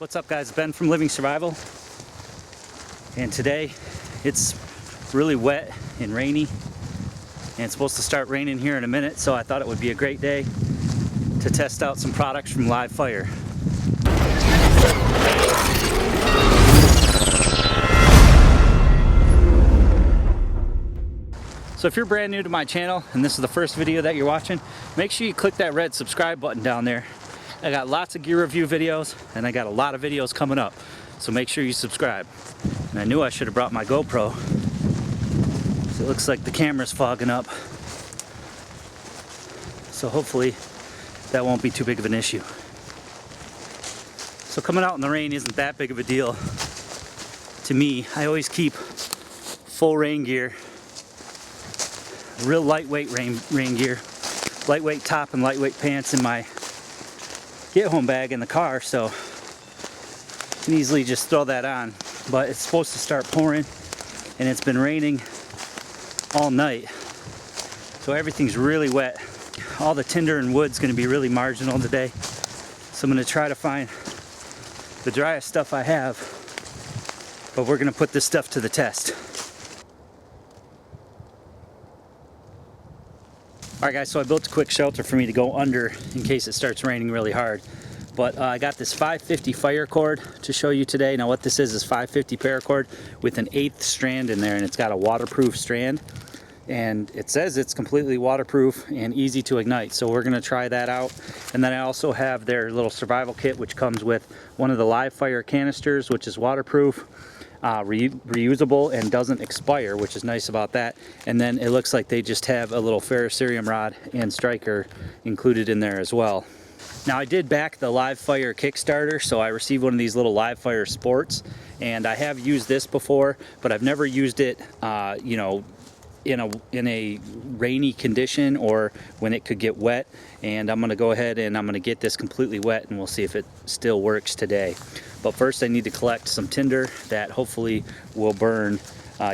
What's up guys, Ben from Living Survival, and today it's really wet and rainy and it's supposed to start raining here in a minute, so I thought it would be a great day to test out some products from Live Fire. So if you're brand new to my channel and this is the first video that you're watching, make sure you click that red subscribe button down there. I got lots of gear review videos and I got a lot of videos coming up, so make sure you subscribe. And I knew I should have brought my GoPro, so it looks like the camera's fogging up, so hopefully that won't be too big of an issue. So coming out in the rain isn't that big of a deal to me. I always keep full rain gear, real lightweight rain gear, lightweight top and lightweight pants in my get home bag in the car, so you can easily just throw that on. But it's supposed to start pouring and it's been raining all night, so everything's really wet. All the tinder and wood's going to be really marginal today, so I'm going to try to find the driest stuff I have, but we're going to put this stuff to the test. Alright guys, so I built a quick shelter for me to go under in case it starts raining really hard. But I got this 550 fire cord to show you today. Now what this is 550 paracord with an 8th strand in there, and it's got a waterproof strand. And it says it's completely waterproof and easy to ignite, so we're going to try that out. And then I also have their little survival kit, which comes with one of the Live Fire canisters, which is waterproof, reusable, and doesn't expire, which is nice about that. And then it looks like they just have a little ferrocerium rod and striker included in there as well. Now I did back the Live Fire Kickstarter, so I received one of these little Live Fire Sports, and I have used this before, but I've never used it you know, in a rainy condition or when it could get wet. And I'm going to go ahead and I'm going to get this completely wet and we'll see if it still works today. But first I need to collect some tinder that hopefully will burn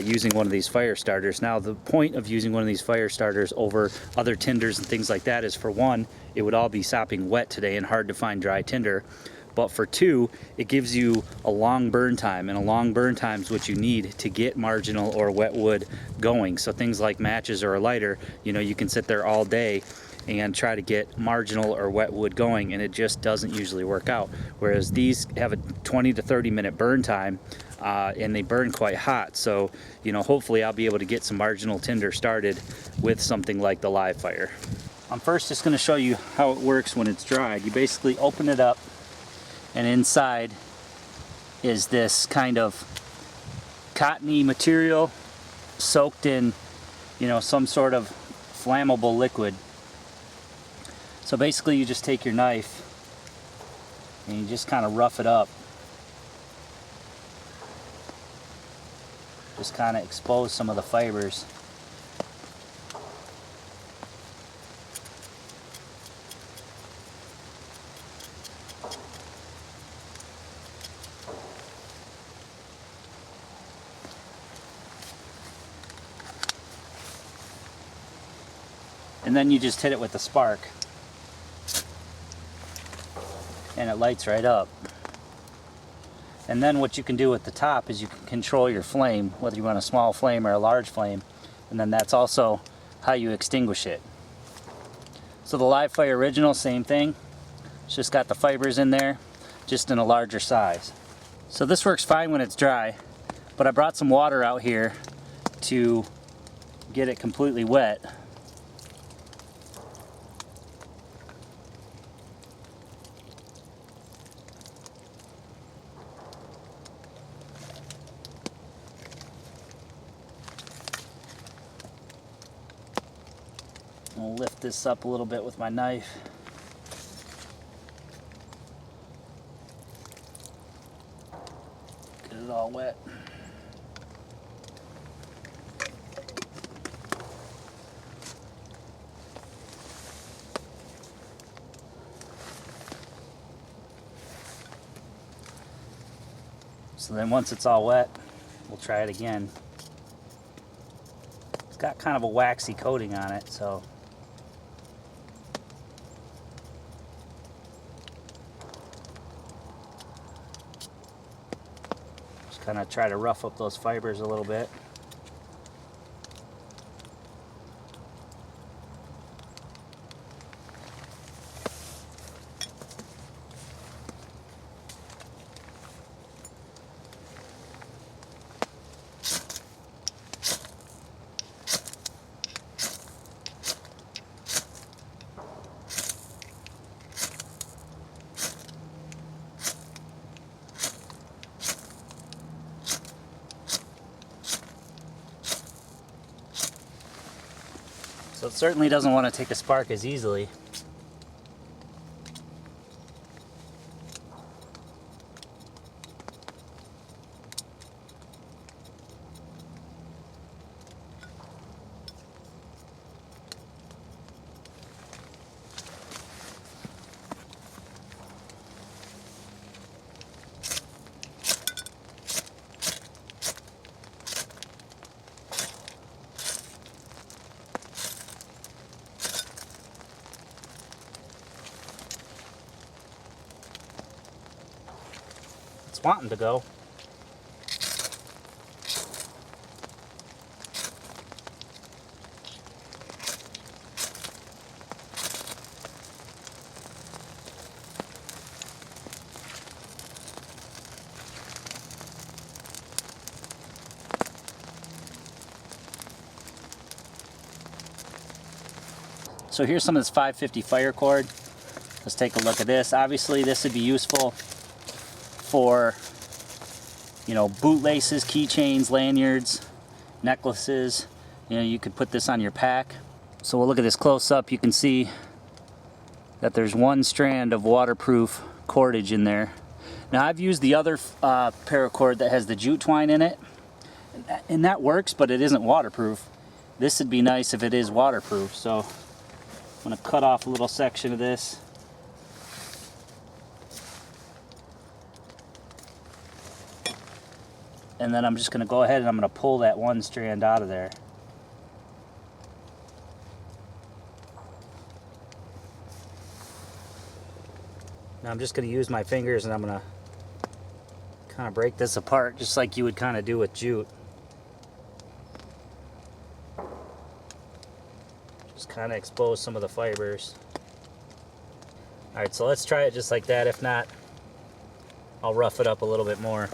using one of these fire starters. Now the point of using one of these fire starters over other tinders and things like that is, for one, it would all be sopping wet today and hard to find dry tinder. But for two, it gives you a long burn time, and a long burn time is what you need to get marginal or wet wood going. So things like matches or a lighter, you know, you can sit there all day and try to get marginal or wet wood going, and it just doesn't usually work out. Whereas these have a 20 to 30 minute burn time, and they burn quite hot. So, you know, hopefully I'll be able to get some marginal tinder started with something like the Live Fire. I'm first just going to show you how it works when it's dried. You basically open it up, and inside is this kind of cottony material soaked in, you know, some sort of flammable liquid. So basically you just take your knife and you just kind of rough it up. Just kind of expose some of the fibers. And then you just hit it with the spark and it lights right up. And then what you can do with the top is you can control your flame, whether you want a small flame or a large flame, and then that's also how you extinguish it. So the Live Fire Original, same thing. It's just got the fibers in there, just in a larger size. So this works fine when it's dry, but I brought some water out here to get it completely wet. I'll lift this up a little bit with my knife. Get it all wet. So then once it's all wet, we'll try it again. It's got kind of a waxy coating on it, so kind of try to rough up those fibers a little bit. So it certainly doesn't want to take a spark as easily. It's wanting to go. So here's some of this 550 fire cord. Let's take a look at this. Obviously this would be useful for, you know, bootlaces, keychains, lanyards, necklaces. You know, you could put this on your pack. So we'll look at this close up. You can see that there's one strand of waterproof cordage in there. Now I've used the other paracord that has the jute twine in it, and that works, but it isn't waterproof. This would be nice if it is waterproof. So I'm going to cut off a little section of this. And then I'm just going to go ahead and I'm going to pull that one strand out of there. Now I'm just going to use my fingers and I'm going to kind of break this apart just like you would kind of do with jute. Just kind of expose some of the fibers. Alright, so let's try it just like that. If not, I'll rough it up a little bit more.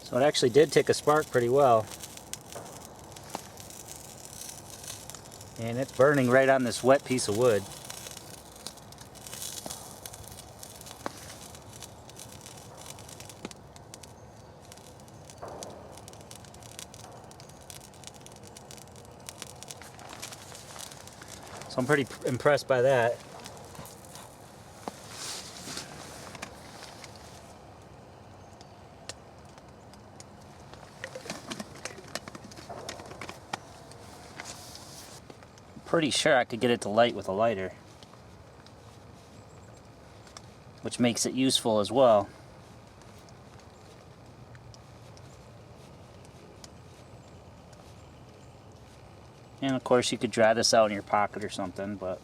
So it actually did take a spark pretty well. And it's burning right on this wet piece of wood. So I'm pretty impressed by that. Pretty sure I could get it to light with a lighter, which makes it useful as well. And of course you could dry this out in your pocket or something, but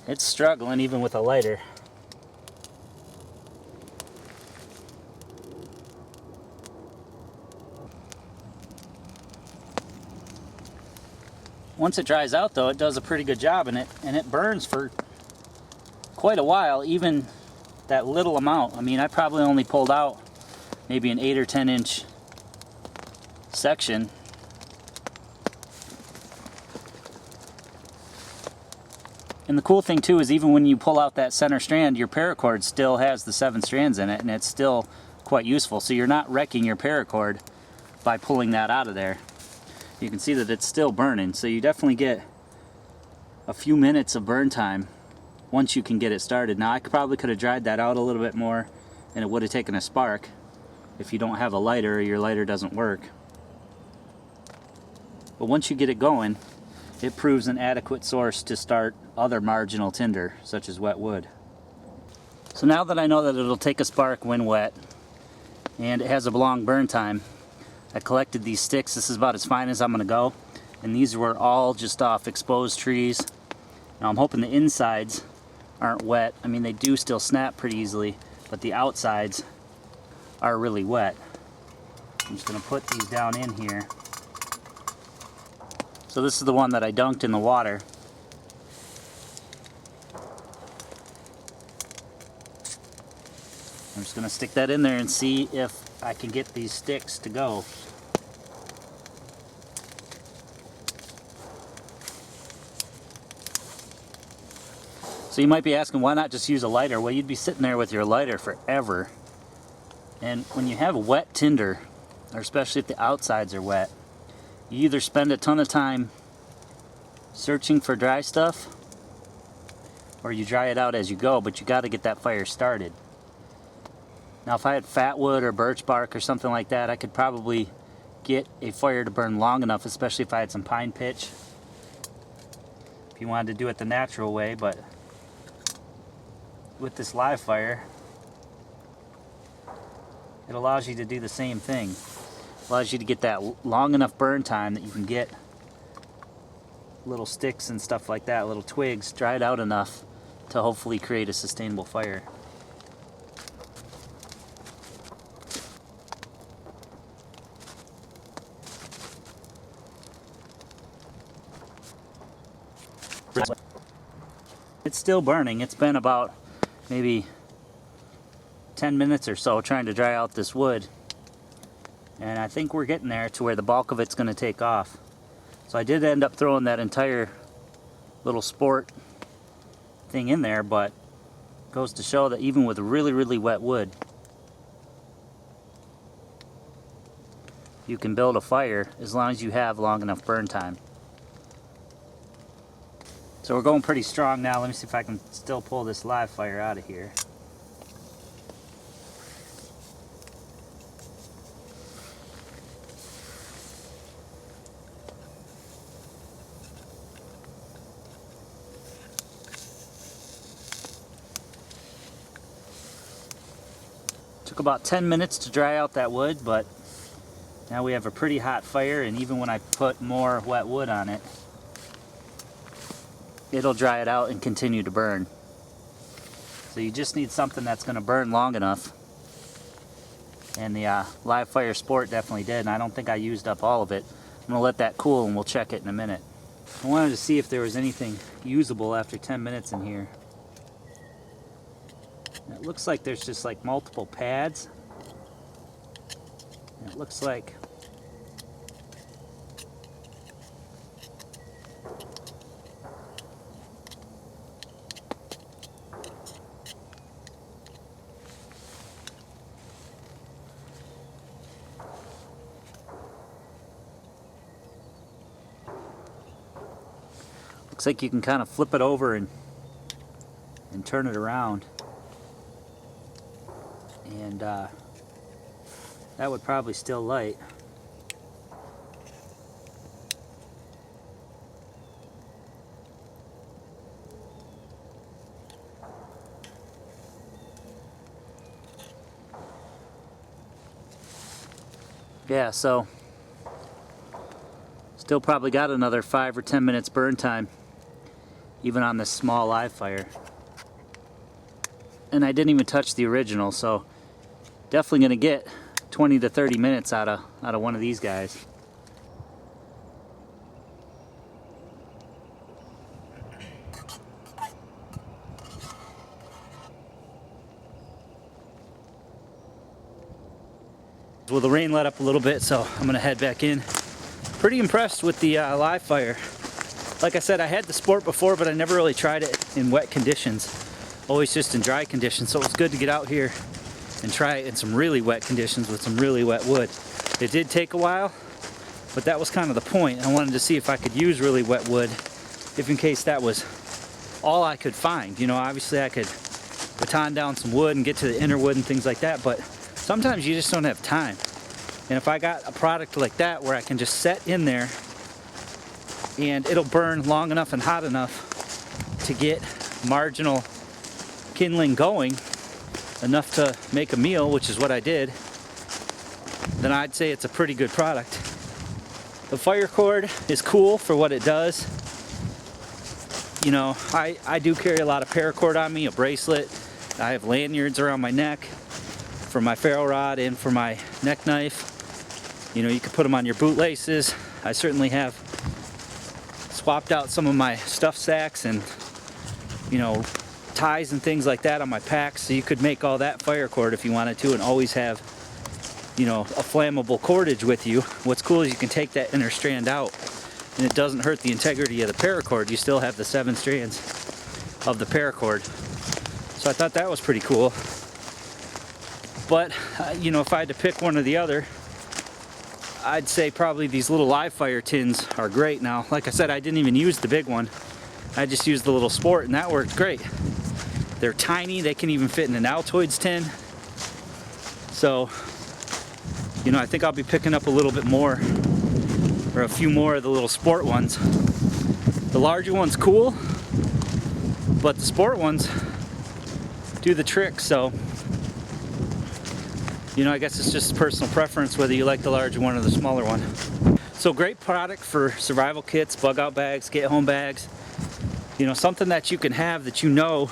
It's struggling even with a lighter. Once it dries out though, it does a pretty good job and it burns for quite a while, even that little amount. I mean, I probably only pulled out maybe an 8 or 10 inch section. And the cool thing too is even when you pull out that center strand, your paracord still has the 7 strands in it, and it's still quite useful. So you're not wrecking your paracord by pulling that out of there. You can see that it's still burning, so you definitely get a few minutes of burn time once you can get it started. Now I probably could have dried that out a little bit more and it would have taken a spark if you don't have a lighter or your lighter doesn't work. But once you get it going, it proves an adequate source to start other marginal tinder, such as wet wood. So now that I know that it'll take a spark when wet, and it has a long burn time, I collected these sticks. This is about as fine as I'm gonna go. And these were all just off exposed trees. Now I'm hoping the insides aren't wet. I mean, they do still snap pretty easily, but the outsides are really wet. I'm just gonna put these down in here. So this is the one that I dunked in the water. I'm just gonna stick that in there and see if I can get these sticks to go. So you might be asking, why not just use a lighter? Well, you'd be sitting there with your lighter forever. And when you have wet tinder, or especially if the outsides are wet, you either spend a ton of time searching for dry stuff, or you dry it out as you go, but you got to get that fire started. Now if I had fat wood or birch bark or something like that, I could probably get a fire to burn long enough, especially if I had some pine pitch, if you wanted to do it the natural way. But with this live fire, it allows you to do the same thing. It allows you to get that long enough burn time that you can get little sticks and stuff like that, little twigs, dried out enough to hopefully create a sustainable fire. It's still burning. It's been about maybe 10 minutes or so trying to dry out this wood, and I think we're getting there to where the bulk of it's going to take off. So I did end up throwing that entire little sport thing in there, but it goes to show that even with really wet wood, you can build a fire as long as you have long enough burn time. So we're going pretty strong now. Let me see if I can still pull this live fire out of here. Took about 10 minutes to dry out that wood, but now we have a pretty hot fire, and even when I put more wet wood on it, it'll dry it out and continue to burn. So you just need something that's going to burn long enough, and the live fire sport definitely did, and I don't think I used up all of it. I'm going to let that cool and we'll check it in a minute. I wanted to see if there was anything usable after 10 minutes in here. And it looks like there's just like multiple pads. And it looks like you can kind of flip it over and turn it around, and that would probably still light. Yeah, so still probably got another 5 or 10 minutes burn time. even on this small live fire. And I didn't even touch the original, so definitely gonna get 20 to 30 minutes out of one of these guys. Well, the rain let up a little bit, so I'm gonna head back in. Pretty impressed with the live fire. Like I said, I had the Sport before, but I never really tried it in wet conditions. Always just in dry conditions, so it was good to get out here and try it in some really wet conditions with some really wet wood. It did take a while, but that was kind of the point. I wanted to see if I could use really wet wood, if in case that was all I could find. You know, obviously I could baton down some wood and get to the inner wood and things like that, but sometimes you just don't have time. And if I got a product like that where I can just set in there and it'll burn long enough and hot enough to get marginal kindling going, enough to make a meal, which is what I did, then I'd say it's a pretty good product. The fire cord is cool for what it does. You know, I do carry a lot of paracord on me, a bracelet. I have lanyards around my neck for my ferro rod and for my neck knife. You know, you can put them on your boot laces. I certainly have swapped out some of my stuff sacks and, you know, ties and things like that on my packs, so you could make all that fire cord if you wanted to and always have, you know, a flammable cordage with you. What's cool is you can take that inner strand out and it doesn't hurt the integrity of the paracord. You still have the 7 strands of the paracord. So I thought that was pretty cool. But, you know, if I had to pick one or the other, I'd say probably these little live fire tins are great. Now, like I said, I didn't even use the big one. I just used the little Sport and that worked great. They're tiny, they can even fit in an Altoids tin. So, you know, I think I'll be picking up a little bit more, or a few more of the little Sport ones. The larger one's cool, but the Sport ones do the trick, so, you know, I guess it's just personal preference whether you like the larger one or the smaller one. So great product for survival kits, bug out bags, get home bags. You know, something that you can have that you know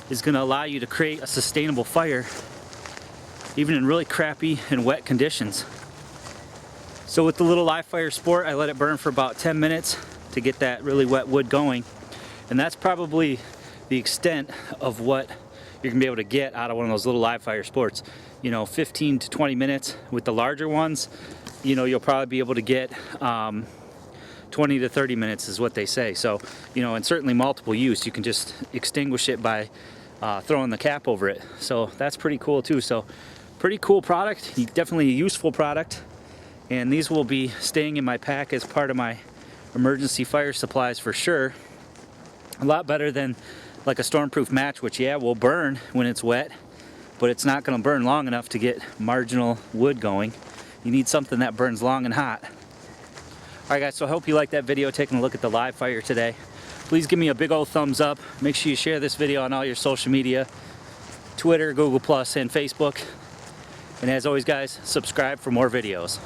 is going to allow you to create a sustainable fire even in really crappy and wet conditions. So with the little live fire Sport, I let it burn for about 10 minutes to get that really wet wood going, and that's probably the extent of what you're gonna be able to get out of one of those little live fire Sports. You know, 15 to 20 minutes. With the larger ones, you know, you'll probably be able to get 20 to 30 minutes is what they say. So, you know, and certainly multiple use. You can just extinguish it by throwing the cap over it. So that's pretty cool too. So pretty cool product, definitely a useful product. And these will be staying in my pack as part of my emergency fire supplies for sure. A lot better than like a stormproof match, which yeah, will burn when it's wet, but it's not gonna burn long enough to get marginal wood going. You need something that burns long and hot. Alright guys, so I hope you liked that video taking a look at the live fire today. Please give me a big old thumbs up. Make sure you share this video on all your social media, Twitter, Google+, and Facebook. And as always guys, subscribe for more videos.